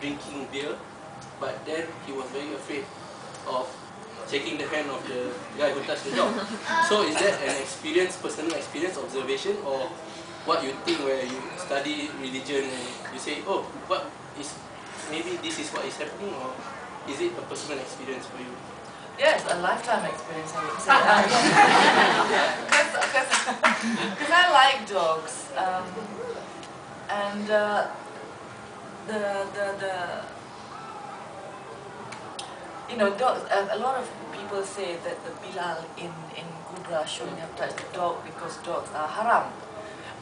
drinking beer, but then he was very afraid of shaking the hand of the guy who touched the dog. So is that an experience, personal experience, observation, or what you think where you study religion and you say, oh, what is, maybe this is what is happening, or is it a personal experience for you? Yes, a lifetime experience, I would say. Because I like dogs, and you know, dogs. A lot of people say that the Bilal in Kubra shouldn't have touched the dog because dogs are haram.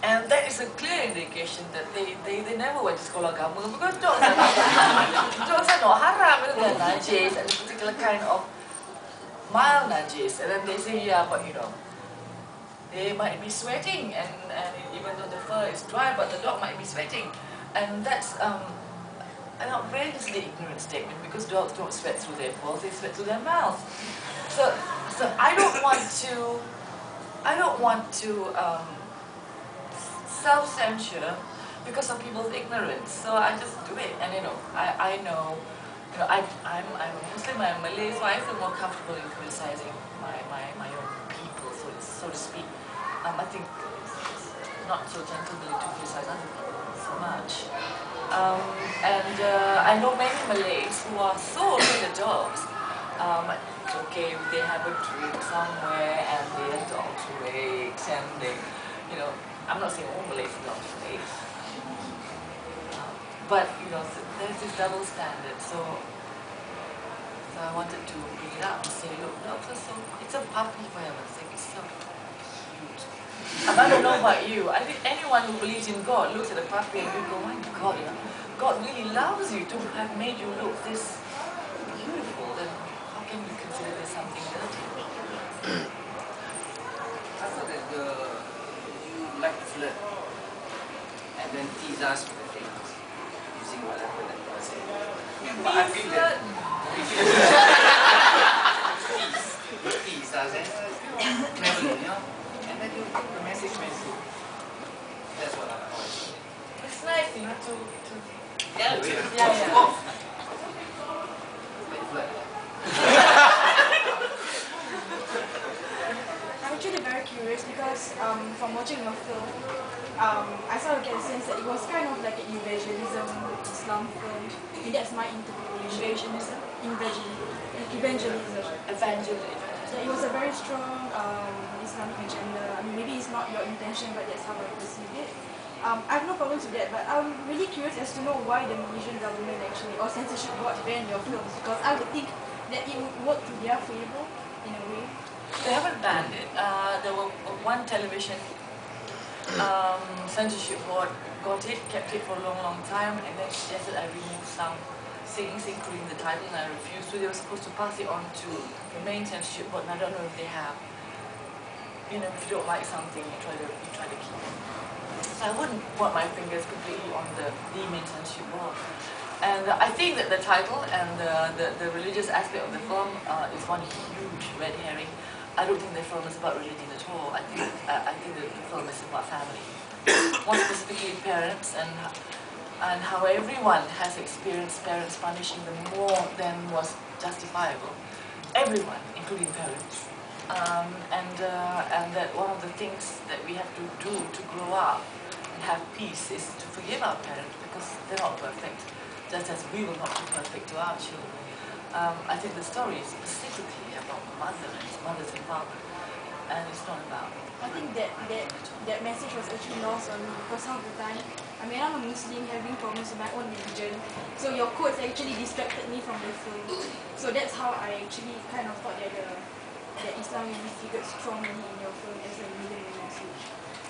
And that is a clear indication that they never went to sekolah agama because dogs are not haram, they're najis, and a particular kind of mild najis. And then they say, yeah, but you know, they might be sweating, and even though the fur is dry, but the dog might be sweating. And that's an outrageously ignorant statement because dogs don't sweat through their paws, they sweat through their mouths. So I don't want to self-censure because of people's ignorance. So I just do it, and you know, I'm a Muslim, I'm Malay, so I feel more comfortable in criticizing my own people, so to speak. I think it's not so gentlemanly to criticize other people so much. I know many Malays who are so into dogs. It's okay if they have a drink somewhere and their dogs wakes and they, you know, I'm not saying all Malays are dogs wakes. But, you know, there's this double standard, so I wanted to bring it up and say, look, dogs are so, it's a puppy for heaven's sake, it's so cute. I don't know about you, I think anyone who believes in God looks at a puppy and you go, my God, you know, God really loves you to have made you look this beautiful, then how can you consider this something dirty? I thought that you like to flirt and then tease us with the things using whatever that you say. But I feel that tease us and cleverly, you know, and then you put the message message. That's what I like. It's nice, you know, to Yeah. I'm actually very curious because from watching your film, I sort of get a sense that it was kind of like an evangelism Islam film. And that's my interpretation. Evangelism. So it was a very strong Islamic agenda. I mean, maybe it's not your intention, but that's how I perceive it. I have no problems with that, but I'm really curious as to know why the Malaysian government actually, or censorship board, banned your films, because I would think that it would work to their favor in a way. They haven't banned it. There were one television censorship board got it, kept it for a long time, and then suggested I remove some things, including the title, and I refused. So they were supposed to pass it on to the main censorship board, and I don't know if they have. You know, if you don't like something, you try to keep it. So I wouldn't put my fingers completely on the main censorship board. And I think that the title and the religious aspect of the film is one huge red herring. I don't think the film is about religion at all. I think the film is about family. More specifically parents, and how everyone has experienced parents punishing them more than was justifiable. Everyone, including parents. And that one of the things that we have to do to grow up and have peace is to forgive our parents because they're not perfect, just as we will not be perfect to our children. I think the story is specifically about mothers and fathers, and it's not about. I think that message was actually lost on me because half the time, I mean, I'm a Muslim having problems with my own religion, so your quotes actually distracted me from the film. So that's how I actually kind of thought that Islam really figured strongly in your film as a religion message.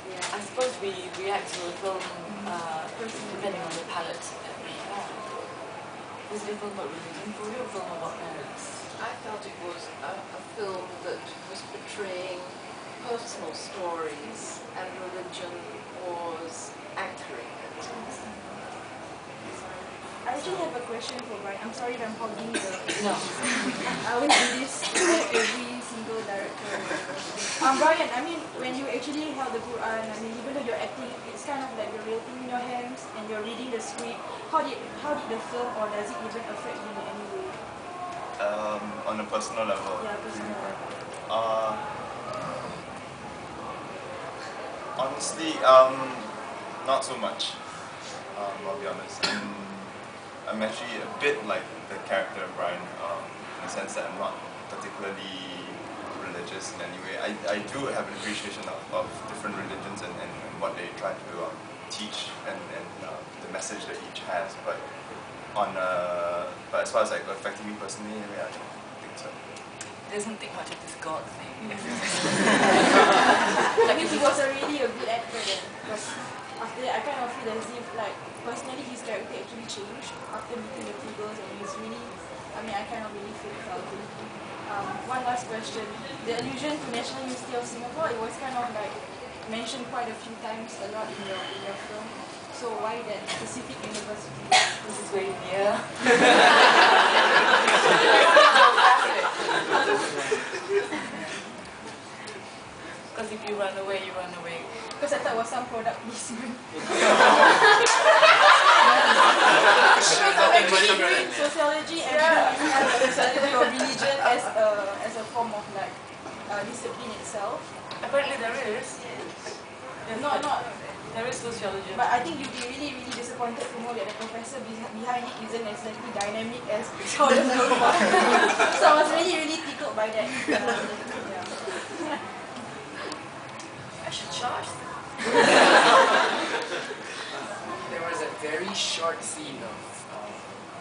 Yeah. I suppose we react to a film depending on the palette that we have. Was it a film about religion for you, or a film about parents? I felt it was a film that was portraying personal stories and religion was anchoring it. I actually have a question for Brian. I'm sorry if I'm hogging the... No. I always do this every single director. Brian, I mean, when you actually held the Quran, I mean, even though you're acting, it's kind of like you're real thing in your hands and you're reading the script. How did the film, or does it even affect you in any way? On a personal level. Yeah, personal level. Honestly, not so much. I'll be honest. I'm actually a bit like the character of Brian, in the sense that I'm not particularly religious in any way. I do have an appreciation of different religions and what they try to teach and the message that each has. But as far as like affecting me personally, I don't think so. He doesn't think much of this God thing. Like he was really a good actor then, because after that I kind of feel as if like personally his character actually changed after meeting the two girls, and he's really, I mean, I kind of really felt it. One last question: the allusion to National University of Singapore, it was kind of like mentioned quite a few times, a lot in your film. So why that specific university? This is very near. Because if you run away, you run away. Because I thought it was some product placement. Actually doing sociology and sociology or religion as a form of like discipline itself. Apparently there is. Not. There is sociology. But I think you'd be really, really disappointed to know that the professor behind it isn't exactly dynamic as how the film was. So I was really, really tickled by that. Yeah. I should charge them. There was a very short scene of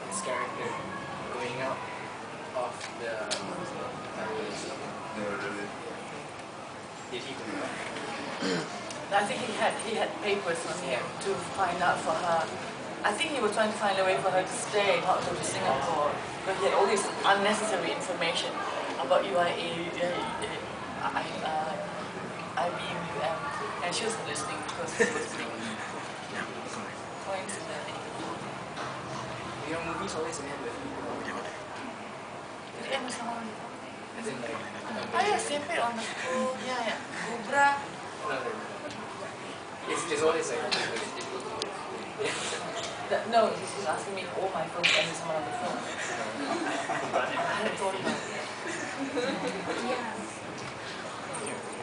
his character going out of the Did he go back? I think he had papers on him to find out for her. I think he was trying to find a way for her to stay, not go to Singapore. But he had all this unnecessary information about UIA, IBUM, and she was listening because she was being points in there. Your movies always end with Did it end with someone? as in like Oh yeah, Sempe on the school, yeah. Cobra. it's always like No, he's asking me all my films end with someone on the phone. I hadn't thought about it. Yeah.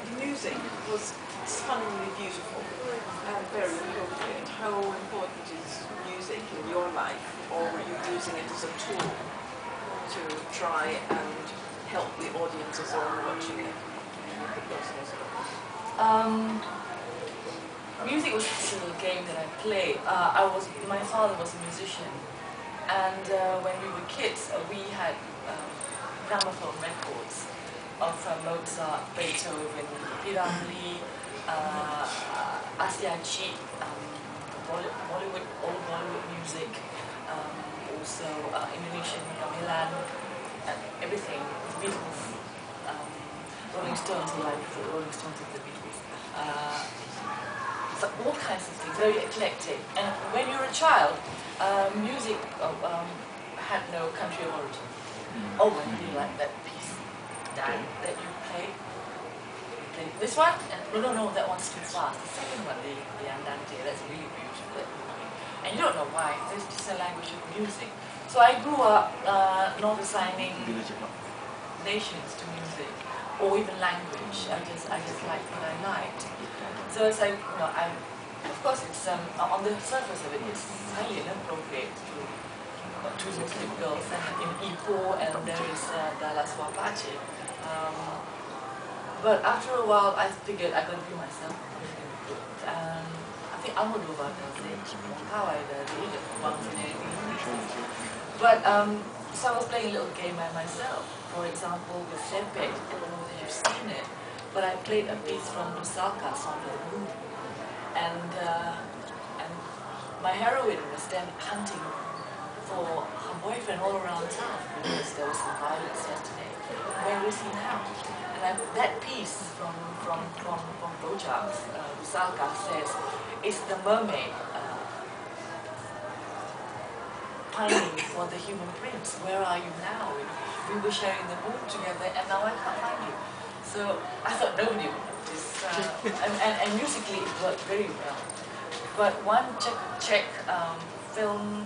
The music was stunningly beautiful and very appropriate. How important is music in your life, or were you using it as a tool to try and help the audience as they were watching it? Music was a little game that I played. My father was a musician, and when we were kids, we had gramophone records of Mozart, Beethoven, Piramli, Asiachi, Bollywood, old Bollywood music, also Indonesian gamelan, and everything, Beatles, Rolling Stones, like the Rolling Stones of the Beatles. So all kinds of things, very eclectic. And when you're a child, music had no country of origin. Oh, I really like that piece, Dad, that you played. This one? No, that one's too fast. The second one, the Andante, that's really beautiful. And you don't know why, it's just a language of music. So I grew up not assigning nations to music, or even language. I just liked what I liked. So it's like, of course it's, on the surface of it, it's highly inappropriate to two Muslim girls and in Ipoh, and there is Dallas Wapache. But after a while, I figured I could be myself. I think Almodovar does it. But so I was playing a little game by myself. For example, with Sempe, I don't know whether you've seen it, but I played a piece from Lusaka, Song of the Moon. And my heroine was then hunting for her boyfriend all around town because there was some violence yesterday. Where is he now? And that piece from Bojack's Lusaka says, it's the mermaid pining for the human prince. Where are you now? We were sharing the room together, and now I can't find you. So I thought nobody would notice. And musically, it worked very well. But one Czech film